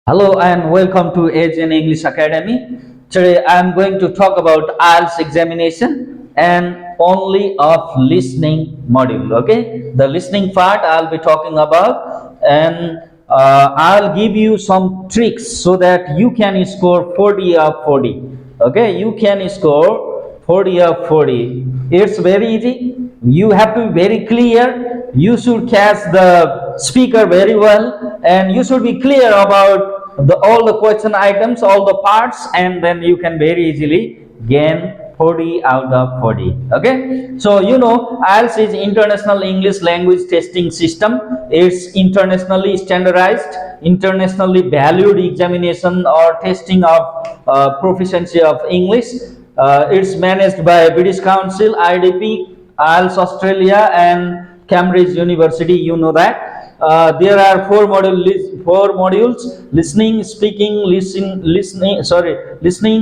Hello and welcome to Asian English Academy. Today I am going to talk about IELTS examination and only of listening module. Okay, the listening part I'll be talking about, and I'll give you some tricks so that you can score 40 of 40. Okay, you can score 40 of 40. It's very easy. You have to be very clear. You should catch the speaker very well, and you should be clear about all the question items, all the parts, and then you can very easily gain 40 out of 40. Okay, so IELTS is International English Language Testing System. It's internationally standardized, internationally valued examination or testing of proficiency of English. It's managed by British Council, IDP, IELTS Australia, and Cambridge University. You know that. There are four modules: listening, speaking, listening,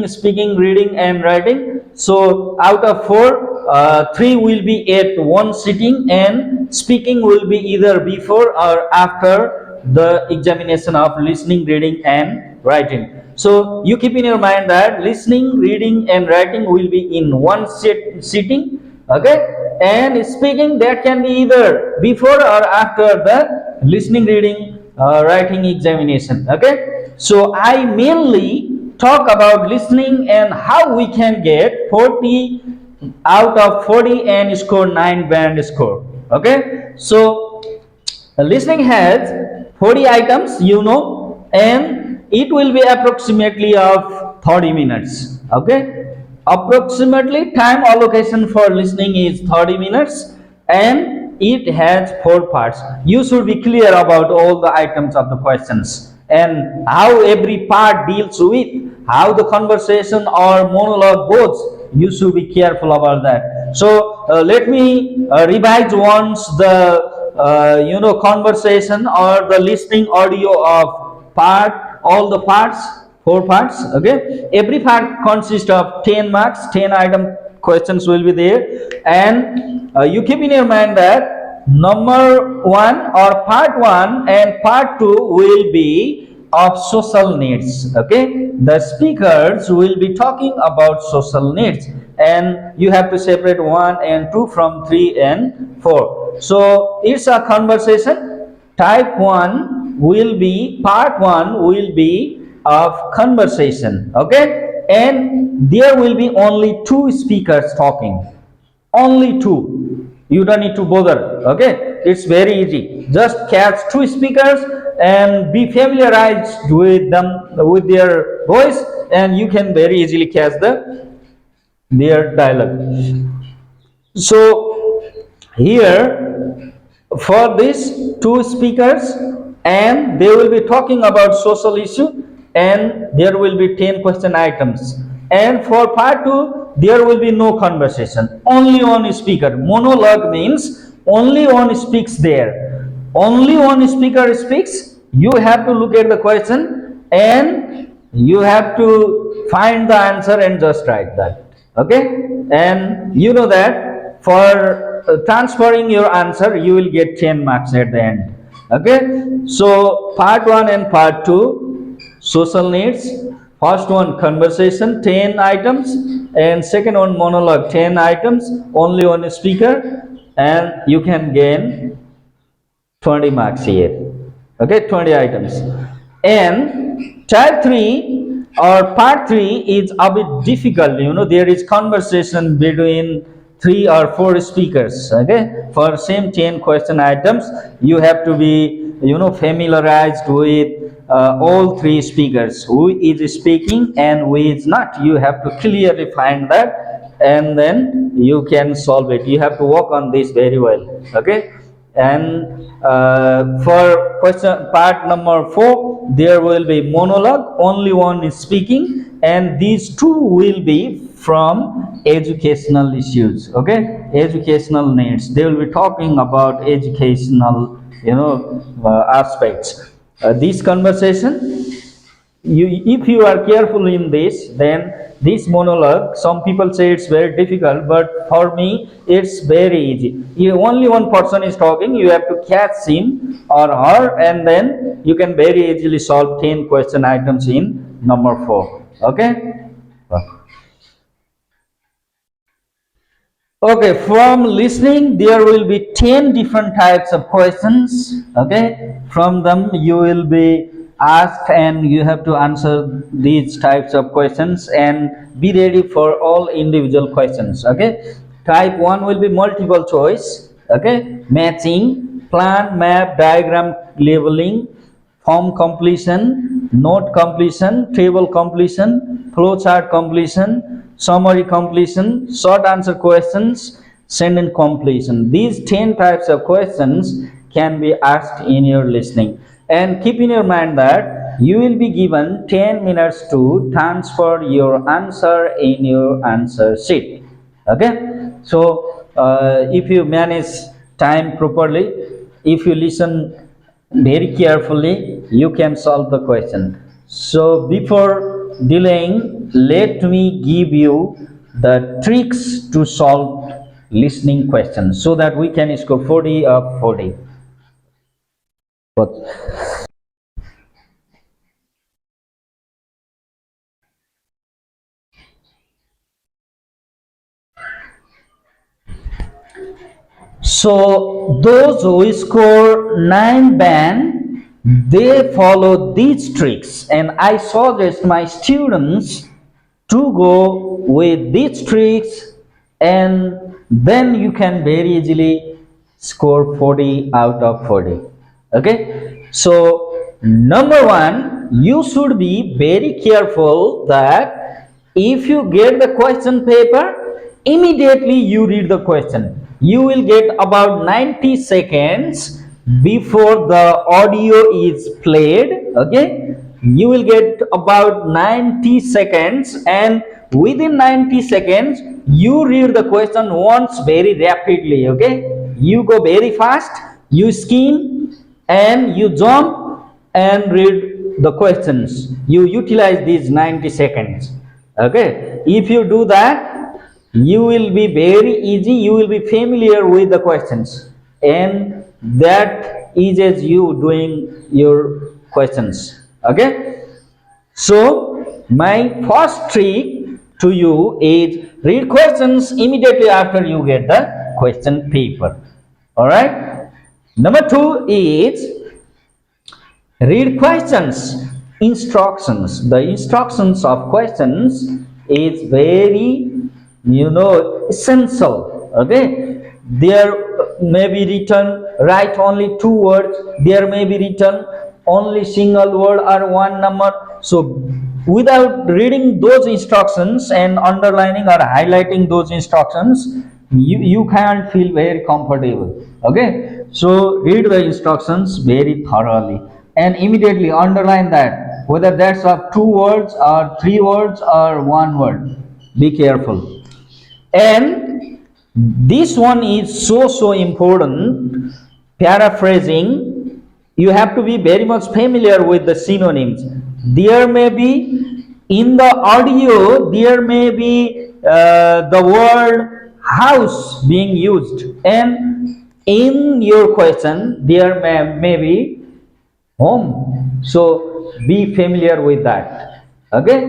speaking, reading, and writing. So out of four, three will be at one sitting, and speaking will be either before or after the examination of listening, reading, and writing. So you keep in your mind that listening, reading, and writing will be in one sitting. Okay, and speaking, that can be either before or after the listening, reading, writing examination. Okay, so I mainly talk about listening and how we can get 40 out of 40 and score 9 band score. Okay, so listening has 40 items, and it will be approximately of 30 minutes. Okay, approximately time allocation for listening is 30 minutes, and it has four parts. You should be clear about all the items of the questions and how every part deals with how the conversation or monologue goes. You should be careful about that. So let me revise once the conversation or the listening audio of all the parts, four parts. Okay, every part consists of 10 marks, 10 item questions will be there, and you keep in your mind that number one or part one and part two will be of social needs. Okay, the speakers will be talking about social needs, and you have to separate one and two from three and four. So it's a conversation. Type 1 will be, part 1 will be of conversation. Okay, and there will be only two speakers talking, only two. You don't need to bother. Okay, it's very easy. Just catch two speakers and be familiarized with them, with their voice, and you can very easily catch their dialogue. So here, for these two speakers, and they will be talking about social issue, and there will be 10 question items. And for part 2, there will be no conversation, only one speaker. Monologue means only one speaks there, only one speaker speaks. You have to look at the question and you have to find the answer and just write that. Okay, and you know that for transferring your answer, you will get 10 marks at the end. Okay, so part 1 and part 2, social needs. First one, conversation, 10 items, and second one, monologue, 10 items, only one speaker, and you can gain 20 marks here. Okay, 20 items. And type 3 or part 3 is a bit difficult. There is conversation between 3 or 4 speakers. Okay, for same 10 question items, you have to be familiarized with all 3 speakers, who is speaking and who is not. You have to clearly find that, and then you can solve it. You have to work on this very well. Okay, and for question part number 4, there will be monologue, only one is speaking, and these two will be from educational issues. Okay, educational needs. They will be talking about educational aspects. This conversation, if you are careful in this, then this monologue, some people say it's very difficult, but for me it's very easy. Only one person is talking, you have to catch him or her, and then you can very easily solve 10 question items in number 4. Okay. Okay, from listening, there will be 10 different types of questions. Okay, from them you will be asked and you have to answer these types of questions and be ready for all individual questions. Okay, type 1 will be multiple choice. Okay, matching, plan, map, diagram, labeling, form completion, note completion, table completion, flowchart completion, summary completion, short answer questions, sentence completion. These 10 types of questions can be asked in your listening. And keep in your mind that you will be given 10 minutes to transfer your answer in your answer sheet. Okay? So, if you manage time properly, if you listen very carefully, you can solve the question. So before delaying, let me give you the tricks to solve listening questions so that we can score 40 of 40. But so those who score 9 band, they follow these tricks, and I suggest my students to go with these tricks, and then you can very easily score 40 out of 40. Okay, so number 1, you should be very careful that if you get the question paper, immediately you read the question. You will get about 90 seconds before the audio is played. Okay, you will get about 90 seconds, and within 90 seconds you read the question once very rapidly. Okay, you go very fast, you skim and you jump and read the questions. You utilize these 90 seconds. Okay, if you do that, you will be very easy, you will be familiar with the questions, and that eases you doing your questions. Okay, so my first trick to you is read questions immediately after you get the question paper. All right, number 2 is read questions instructions. The instructions of questions is very essential. Okay, there may be written write only 2 words, there may be written only single word or 1 number. So without reading those instructions and underlining or highlighting those instructions, you can't feel very comfortable. Okay, so read the instructions very thoroughly and immediately underline that, whether that's of 2 words or 3 words or 1 word. Be careful. And this one is so important. Paraphrasing, you have to be very much familiar with the synonyms. There may be in the audio, there may be the word house being used, and in your question there may be home. So be familiar with that. Okay,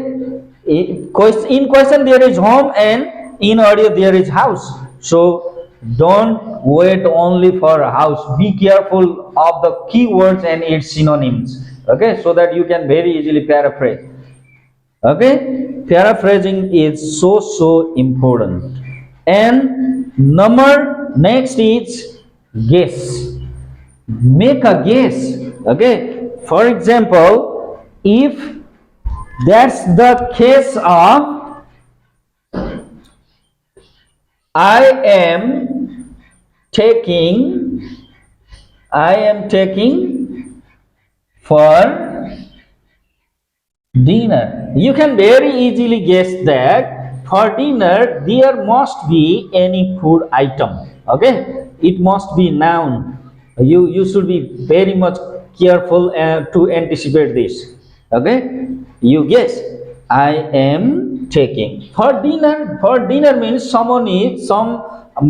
in question there is home, and in audio there is house. So don't wait only for a house, be careful of the keywords and its synonyms. Okay, so that you can very easily paraphrase. Okay, paraphrasing is so important. And number next is guess. Make a guess. Okay, for example, if that's the case of I am taking for dinner, you can very easily guess that for dinner there must be any food item. Okay, it must be noun. You should be very much careful to anticipate this. Okay, you guess I am taking. For dinner means some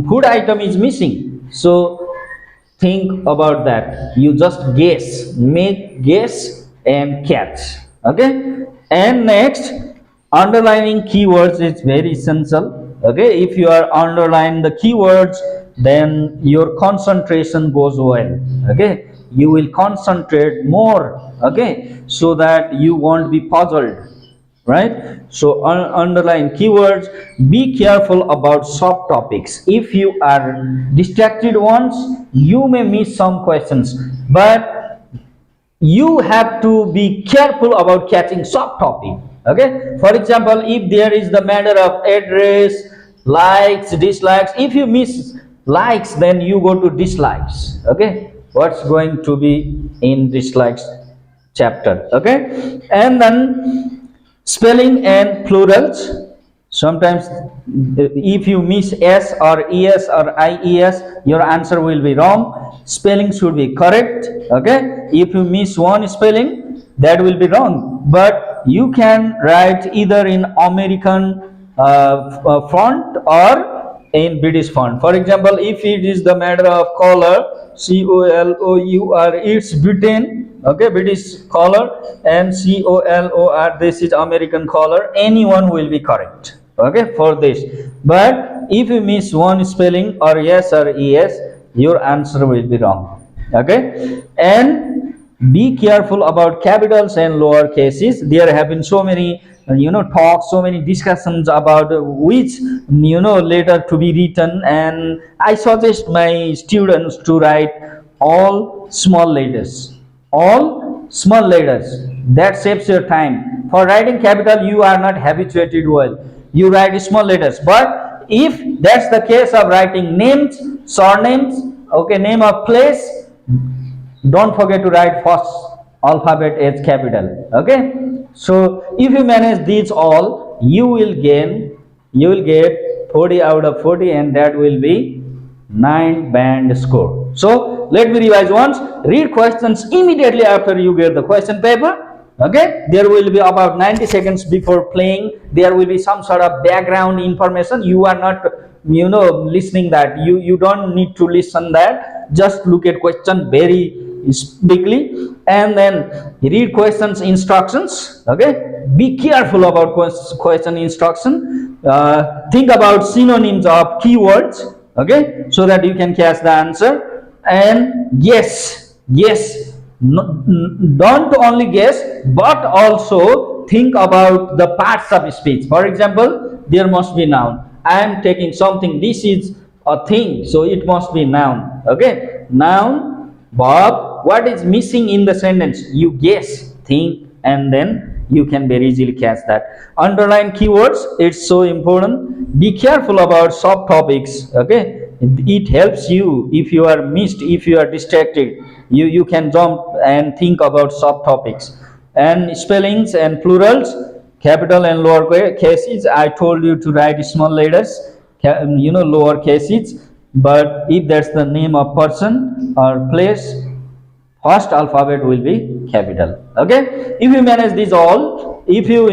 food item is missing. So think about that. You just guess, make guess and catch. Okay. And next, underlining keywords is very essential. Okay. If you are underlining the keywords, then your concentration goes well. Okay. You will concentrate more. Okay. So that you won't be puzzled, right? So underline keywords. Be careful about subtopics. If you are distracted once, you may miss some questions, but you have to be careful about catching subtopic. Okay, for example, if there is the matter of address, likes, dislikes, if you miss likes, then you go to dislikes. Okay, what's going to be in dislikes chapter? Okay, and then spelling and plurals. Sometimes if you miss s or es or ies, your answer will be wrong. Spelling should be correct. Okay, if you miss one spelling, that will be wrong, but you can write either in American font or in British font. For example, if it is the matter of color, color, it's Britain. Okay, British color, and color, this is American color. Anyone will be correct. Okay, for this. But if you miss one spelling or yes or es, your answer will be wrong. Okay, and be careful about capitals and lower cases. There have been so many talks, so many discussions about which letter to be written, and I suggest my students to write all small letters. All small letters. That saves your time. For writing capital, you are not habituated well. You write small letters. But if that's the case of writing names, surnames, okay, name of place, don't forget to write first alphabet as capital. Okay, so if you manage these all, you will get 40 out of 40, and that will be 9 band score. So let me revise once. Read questions immediately after you get the question paper. Okay, there will be about 90 seconds before playing. There will be some sort of background information. You are not listening that. You don't need to listen that. Just look at question very quickly, and then read questions instructions. Okay, be careful about question instruction. Think about synonyms of keywords. Okay, so that you can catch the answer. And yes, don't only guess, but also think about the parts of speech. For example, there must be noun. I am taking something. This is a thing, so it must be noun. Okay, noun, verb. What is missing in the sentence? You guess, think, and then you can very easily catch that. Underline keywords. It's so important. Be careful about subtopics. Okay, it helps you. If you are missed, if you are distracted, you can jump and think about subtopics. And spellings and plurals, capital and lower cases. I told you to write small letters, lower cases. But if that's the name of person or place, first alphabet will be capital. Okay, if you manage these all, if you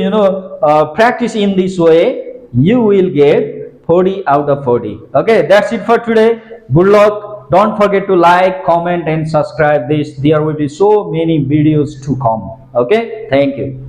practice in this way, you will get 40 out of 40. Okay, that's it for today. Good luck. Don't forget to like, comment, and subscribe this. There will be so many videos to come. Okay, thank you.